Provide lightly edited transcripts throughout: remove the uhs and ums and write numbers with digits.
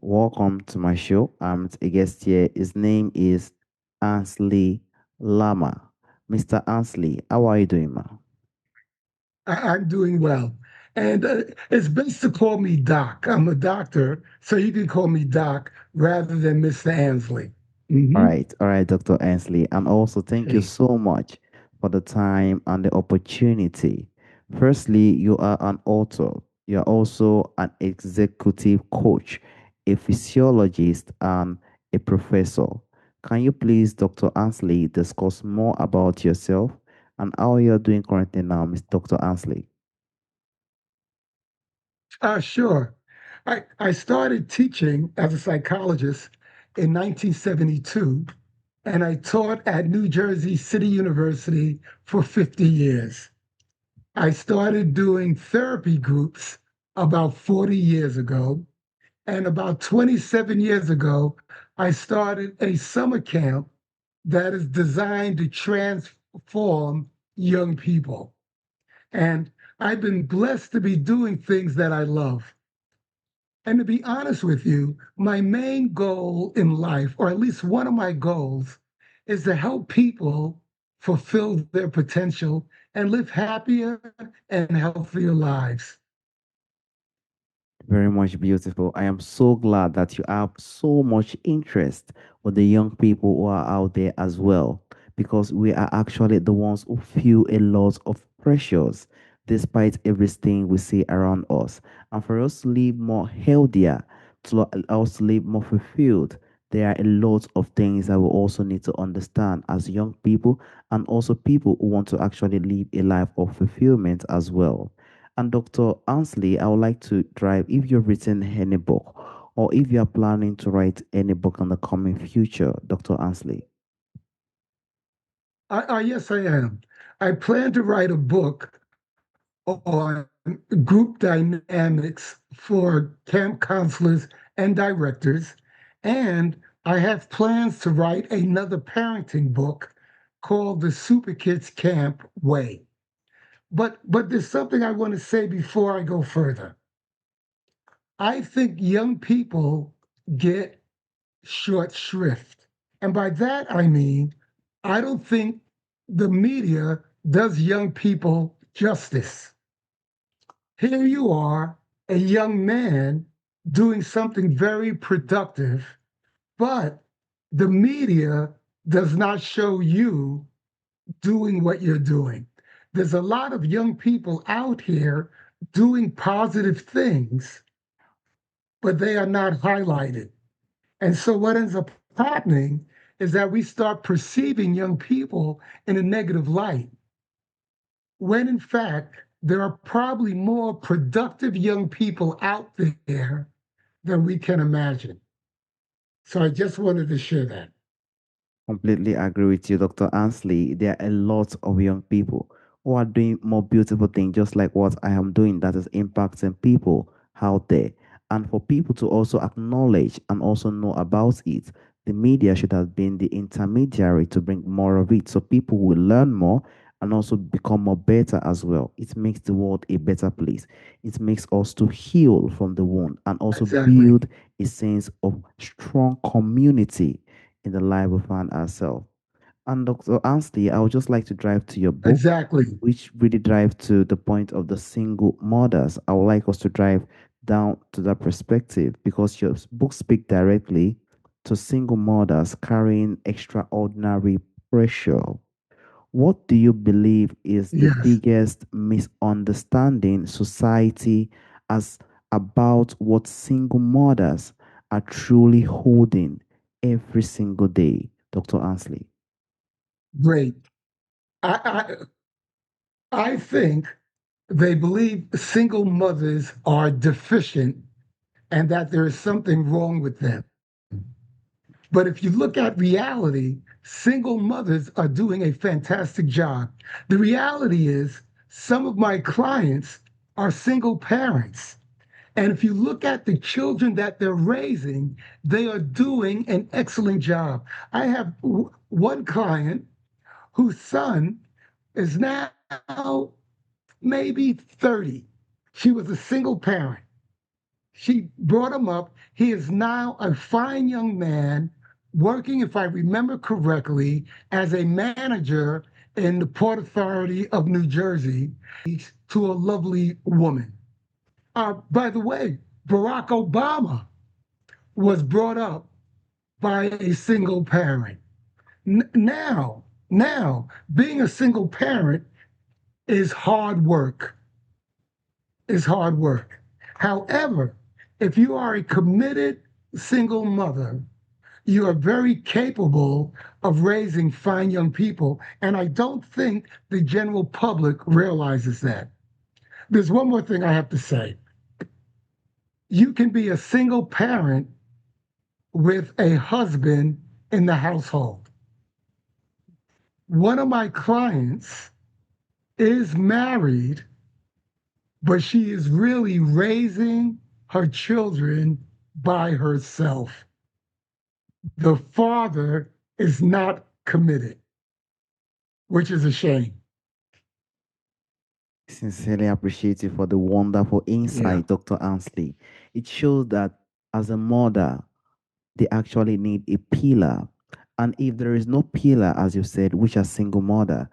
Welcome to my show. A guest here. His name is Ansley LaMar. Mr. Ansley, how are you doing, ma? I'm doing well. And it's best to call me Doc. I'm a doctor, so you can call me Doc rather than Mr. Ansley. Hmm. All right, Dr. Ansley. And also, thank you Hey. so much for the time and the opportunity. Firstly, you are an author. You are also an executive coach, a physiologist, and a professor. Can you please, Dr. Ansley, discuss more about yourself and how you're doing currently now, Miss Dr. Ansley? Sure. I started teaching as a psychologist in 1972, and I taught at New Jersey City University for 50 years. I started doing therapy groups about 40 years ago. And about 27 years ago, I started a summer camp that is designed to transform young people. And I've been blessed to be doing things that I love. And to be honest with you, my main goal in life, or at least one of my goals, is to help people fulfill their potential and live happier and healthier lives. Very much beautiful. I am so glad that you have so much interest with the young people who are out there as well, because we are actually the ones who feel a lot of pressures despite everything we see around us. And for us to live more healthier, to us to live more fulfilled, there are a lot of things that we also need to understand as young people and also people who want to actually live a life of fulfillment as well. And Dr. Ansley, I would like to drive if you've written any book or if you are planning to write any book in the coming future, Dr. Ansley. Yes, I am. I plan to write a book on group dynamics for camp counselors and directors. And I have plans to write another parenting book called The Super Kids Camp Way. But there's something I want to say before I go further. I think young people get short shrift. And by that I mean I don't think the media does young people justice. Here you are, a young man doing something very productive, but the media does not show you doing what you're doing. There's a lot of young people out here doing positive things, but they are not highlighted. And so what ends up happening is that we start perceiving young people in a negative light, when in fact, there are probably more productive young people out there than we can imagine. So I just wanted to share that. Completely agree with you, Dr. Ansley. There are a lot of young people who are doing more beautiful things, just like what I am doing, that is impacting people out there. And for people to also acknowledge and also know about it, the media should have been the intermediary to bring more of it so people will learn more and also become more better as well. It makes the world a better place. It makes us to heal from the wound and also Exactly. build a sense of strong community in the life we find ourselves. And Dr. Ansley, I would just like to drive to your book, Exactly. which really drive to the point of the single mothers. I would like us to drive down to that perspective because your book speak directly to single mothers carrying extraordinary pressure. What do you believe is the Yes. biggest misunderstanding society as about what single mothers are truly holding every single day, Dr. Ansley? Great. I, I think they believe single mothers are deficient and that there is something wrong with them. But if you look at reality, single mothers are doing a fantastic job. The reality is, some of my clients are single parents. And if you look at the children that they're raising, they are doing an excellent job. I have one client whose son is now maybe 30. She was a single parent. She brought him up. He is now a fine young man working, if I remember correctly, as a manager in the Port Authority of New Jersey to a lovely woman. By the way, Barack Obama was brought up by a single parent. Now, being a single parent is hard work, is hard work. However, if you are a committed single mother, you are very capable of raising fine young people. And I don't think the general public realizes that. There's one more thing I have to say. You can be a single parent with a husband in the household. One of my clients is married, but she is really raising her children by herself. The father is not committed, which is a shame. Sincerely appreciate you for the wonderful Yeah, insight, Dr. Ansley. It shows that as a mother, they actually need a pillar. And if there is no pillar, as you said, which are single mother,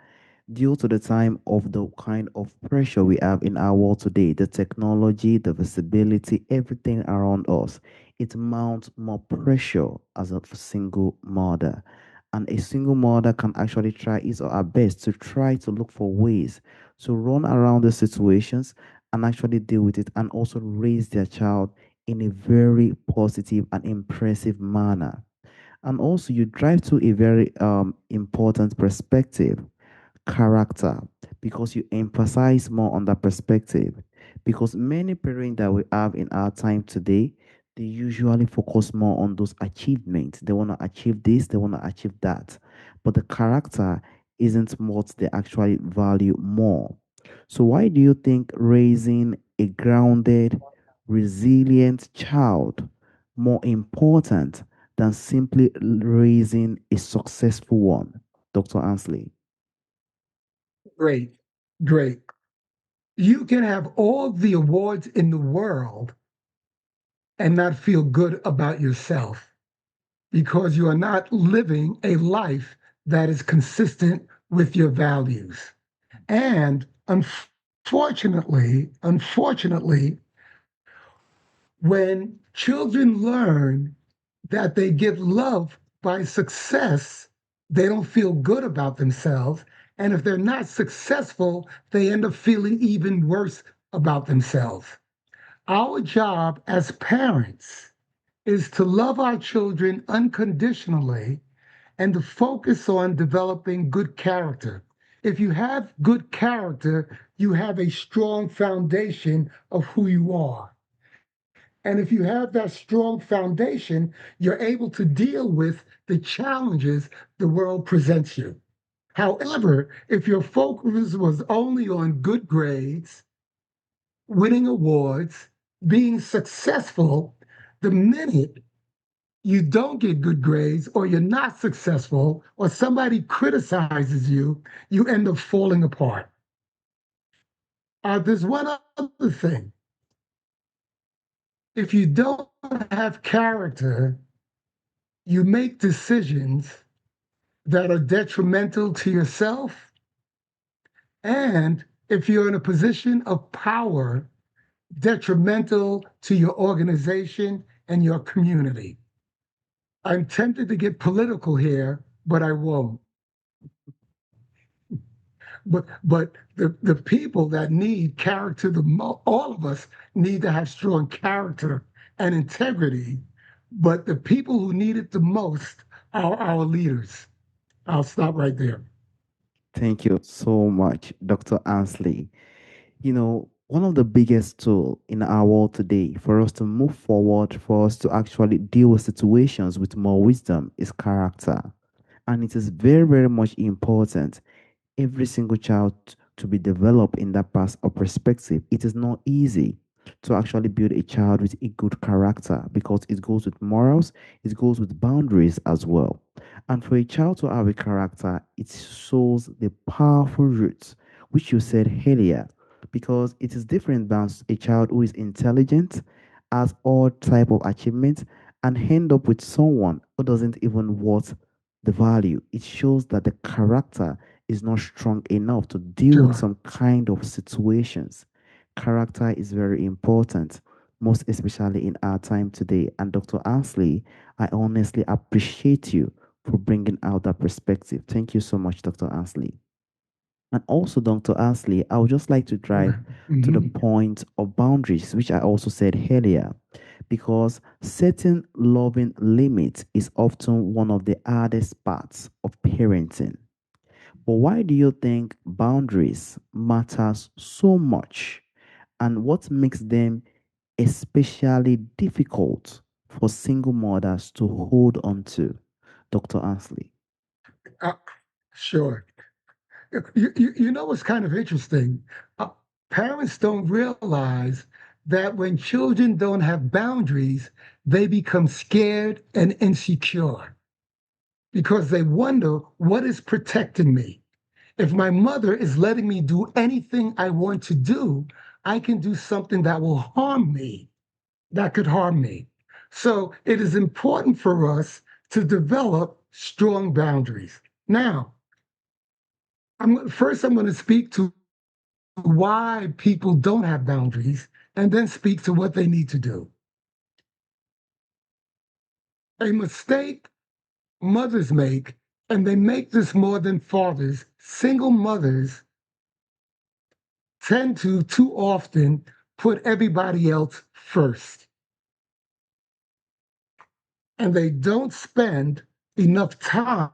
due to the time of the kind of pressure we have in our world today, the technology, the visibility, everything around us, it mounts more pressure as a single mother. And a single mother can actually try his or her best to try to look for ways to run around the situations and actually deal with it and also raise their child in a very positive and impressive manner. And also, you drive to a very important perspective, character, because you emphasize more on that perspective. Because many parents that we have in our time today, they usually focus more on those achievements. They want to achieve this, they want to achieve that. But the character isn't what they actually value more. So, why do you think raising a grounded, resilient child more important than simply raising a successful one, Dr. Ansley? great, great. You can have all the awards in the world and not feel good about yourself because you are not living a life that is consistent with your values. And unfortunately, when children learn that they get love by success, they don't feel good about themselves. And if they're not successful, they end up feeling even worse about themselves. Our job as parents is to love our children unconditionally and to focus on developing good character. If you have good character, you have a strong foundation of who you are. And if you have that strong foundation, you're able to deal with the challenges the world presents you. However, if your focus was only on good grades, winning awards, being successful, the minute you don't get good grades or you're not successful or somebody criticizes you, you end up falling apart. There's one other thing. If you don't have character, you make decisions that are detrimental to yourself. And if you're in a position of power, detrimental to your organization and your community. I'm tempted to get political here, but I won't. But the people that need character all of us need to have strong character and integrity. But the people who need it the most are our leaders. I'll stop right there. Thank you so much, Dr. Ansley. One of the biggest tools in our world today for us to move forward, for us to actually deal with situations with more wisdom is character. And it is very, very much important every single child to be developed in that path of perspective. It is not easy to actually build a child with a good character because it goes with morals, it goes with boundaries as well. And for a child to have a character, it shows the powerful roots, which you said earlier, because it is different than a child who is intelligent has all type of achievements, and end up with someone who doesn't even worth the value. It shows that the character is not strong enough to deal with Sure. some kind of situations. Character is very important, most especially in our time today. And Dr. Ansley, I honestly appreciate you for bringing out that perspective. Thank you so much, Dr. Ansley. And also, Dr. Ansley, I would just like to drive to the Mhm. point of boundaries, which I also said earlier, because setting loving limits is often one of the hardest parts of parenting. But why do you think boundaries matters so much? And what makes them especially difficult for single mothers to hold on to? Dr. Ansley. Uh, sure. You know what's kind of interesting? Uh, Parents don't realize that when children don't have boundaries, they become scared and insecure because they wonder what is protecting me. If my mother is letting me do anything I want to do, I can do something that will harm me, that could harm me. So it is important for us to develop strong boundaries. Now, I'm going to speak to why people don't have boundaries and then speak to what they need to do. A mistake mothers make, and they make this more than fathers, single mothers tend to too often put everybody else first. And they don't spend enough time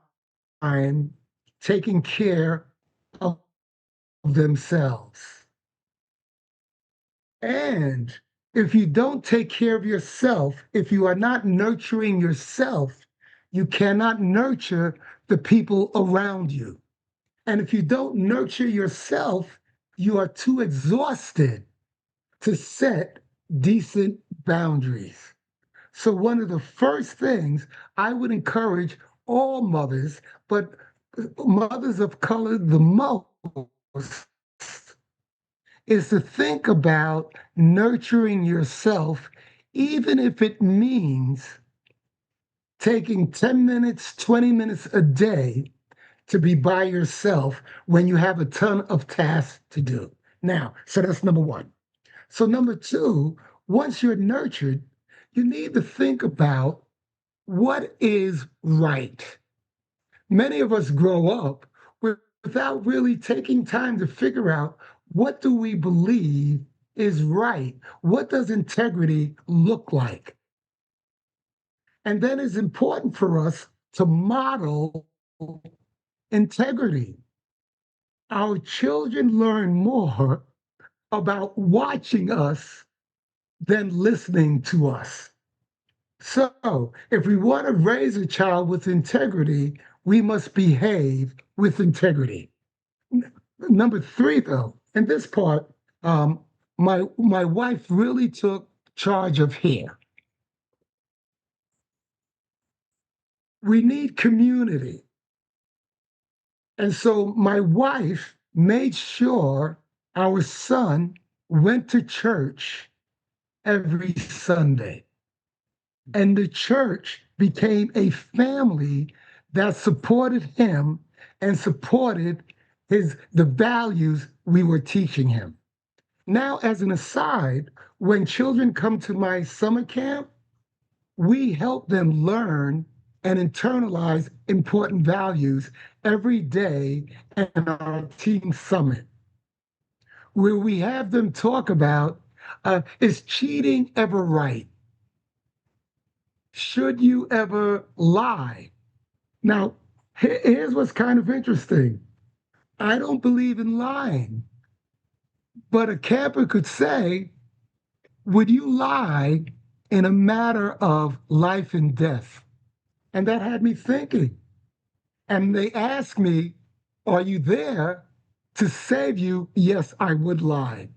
taking care of themselves. And if you don't take care of yourself, if you are not nurturing yourself, you cannot nurture the people around you. And if you don't nurture yourself, you are too exhausted to set decent boundaries. So, one of the first things I would encourage all mothers, but mothers of color the most, is to think about nurturing yourself, even if it means taking 10 minutes, 20 minutes a day to be by yourself when you have a ton of tasks to do. Now, so that's number one. So, number two, once you're nurtured, you need to think about what is right. Many of us grow up without really taking time to figure out what do we believe is right? What does integrity look like? And then it's important for us to model integrity. Our children learn more about watching us than listening to us. So, if we want to raise a child with integrity, we must behave with integrity. Number three, though, in this part, um, my wife really took charge of hair. We need community, and so my wife made sure our son went to church every Sunday. And the church became a family that supported him and supported the values we were teaching him. Now, as an aside, when children come to my summer camp, we help them learn and internalize important values every day in our team summit, where we have them talk about is cheating ever right? Should you ever lie? Now, here's what's kind of interesting. I don't believe in lying, but a camper could say, would you lie in a matter of life and death? And that had me thinking. And they asked me, are you there to save you? Yes, I would lie.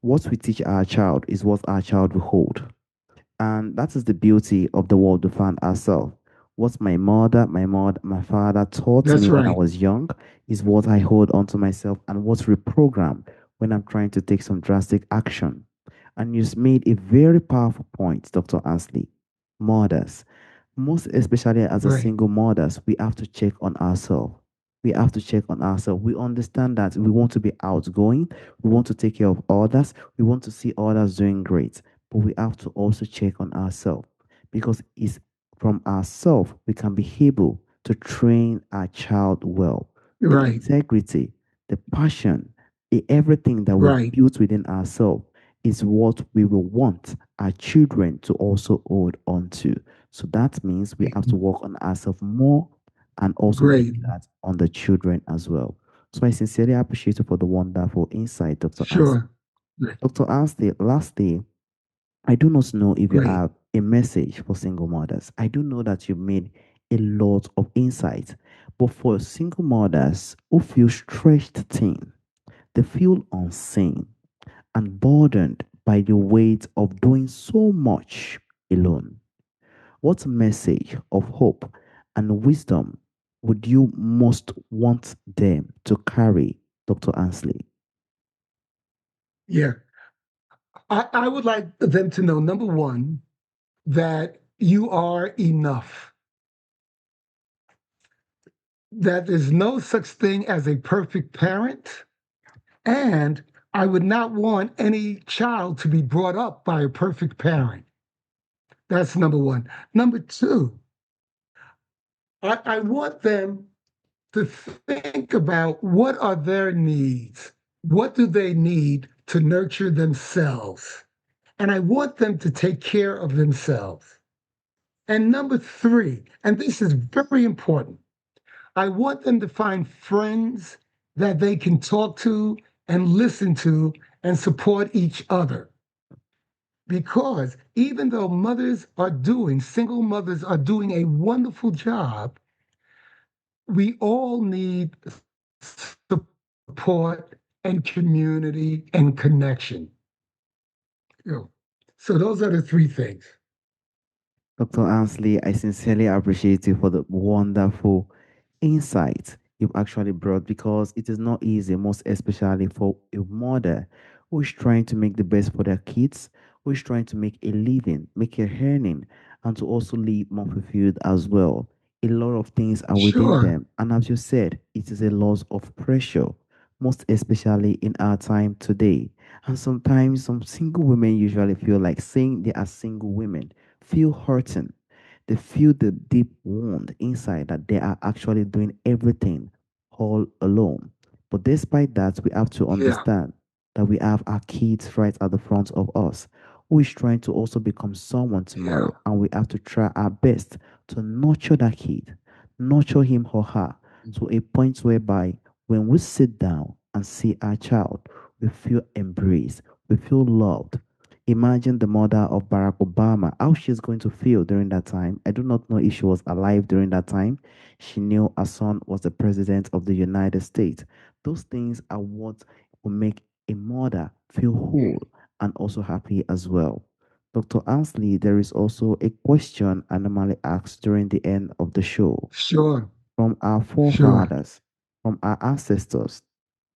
What we teach our child is what our child will hold. And that is the beauty of the world we find ourselves. What my father taught That's me when I right. was young is what I hold onto myself and what's reprogrammed when I'm trying to take some drastic action. And you made a very powerful point, Dr. Ansley. Mothers, most especially as a Right. single mothers, we have to check on ourselves. We have to check on ourselves. We understand that we want to be outgoing, we want to take care of others, we want to see others doing great, but we have to also check on ourselves because it's from ourselves we can be able to train our child well. The Right. integrity, the passion, everything that we've Right. built within ourselves is what we will want our children to also hold on to. So that means we have to work on ourselves more and also Great. bring that on the children as well. So I sincerely appreciate you for the wonderful insight, Dr. Ansley. Sure. Great. Dr. Ansley, lastly, I do not know if you Great. have a message for single mothers. I do know that you've made a lot of insight, but for single mothers who feel stretched thin, they feel unseen and burdened by the weight of doing so much alone. What message of hope and wisdom would you most want them to carry, Dr. Ansley? Yeah. I would like them to know number one, that you are enough, that there's no such thing as a perfect parent. And I would not want any child to be brought up by a perfect parent. That's number one. Number two, I want them to think about what are their needs? What do they need to nurture themselves? And I want them to take care of themselves. And number three, and this is very important, I want them to find friends that they can talk to and listen to and support each other. Because even though single mothers are doing a wonderful job, we all need support and community and connection. You know, so those are the three things. Dr. Ansley, I sincerely appreciate you for the wonderful insight you've actually brought because it is not easy, most especially for a mother who is trying to make the best for their kids, who is trying to make a living, make a earning, and to also live more fulfilled as well. A lot of things are within Sure. them. And as you said, it is a loss of pressure, most especially in our time today. And sometimes some single women usually feel like saying they are single women feel hurting. They feel the deep wound inside that they are actually doing everything all alone. But despite that, we have to Yeah. understand that we have our kids right at the front of us who is trying to also become someone Yeah. tomorrow. And we have to try our best to nurture that kid, nurture him or her to a point whereby when we sit down and see our child, we feel embraced, we feel loved. Imagine the mother of Barack Obama, how she's going to feel during that time. I do not know if she was alive during that time. She knew her son was the president of the United States. Those things are what will make a mother feel Mm. whole and also happy as well. Dr. Ansley, there is also a question I normally ask during the end of the show Sure. from our Sure. forefathers, from our ancestors.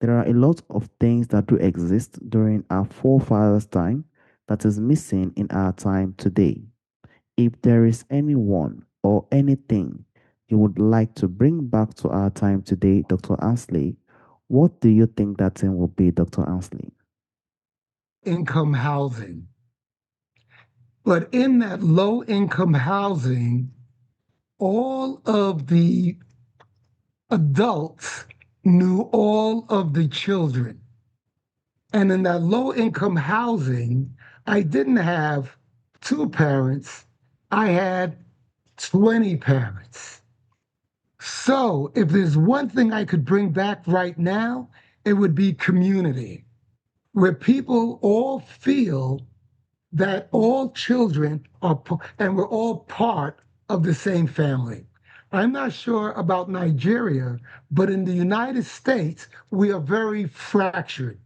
There are a lot of things that do exist during our forefathers' time that is missing in our time today. If there is anyone or anything you would like to bring back to our time today, Dr. Ansley, what do you think that thing will be, Dr. Ansley? Income housing. But in that low income housing, all of the adults knew all of the children. And in that low income housing, I didn't have two parents, I had 20 parents. So if there's one thing I could bring back right now, it would be community, where people all feel that all children are, and we're all part of the same family. I'm not sure about Nigeria, but in the United States, we are very fractured.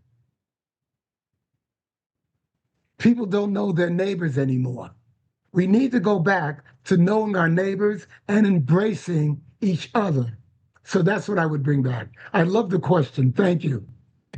People don't know their neighbors anymore. We need to go back to knowing our neighbors and embracing each other. So that's what I would bring back. I love the question. Thank you.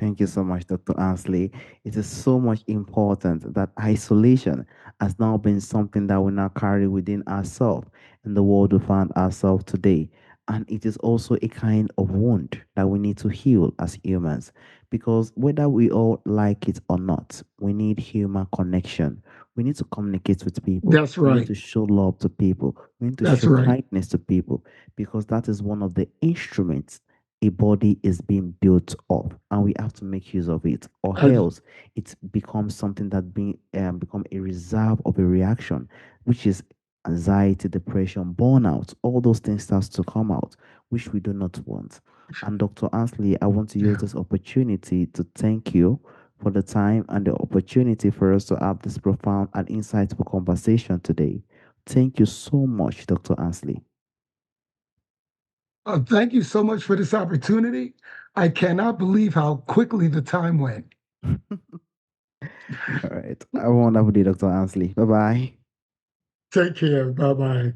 Thank you so much, Dr. Ansley. It is so much important that isolation has now been something that we now carry within ourselves in the world we find ourselves today. And it is also a kind of wound that we need to heal as humans. Because whether we all like it or not, we need human connection. We need to communicate with people. That's We need right. to show love to people. We need to That's show right. kindness to people because that is one of the instruments a body is being built up and we have to make use of it or I, else it becomes something that become a reserve of a reaction which is anxiety, depression, burnout. All those things starts to come out which we do not want. And Dr. Ansley, I want to use yeah. this opportunity to thank you for the time and the opportunity for us to have this profound and insightful conversation today. Thank you so much, Dr. Ansley. Thank you so much for this opportunity. I cannot believe how quickly the time went. All right. I won't have Dr. Ansley. Bye bye. Take care. Bye bye.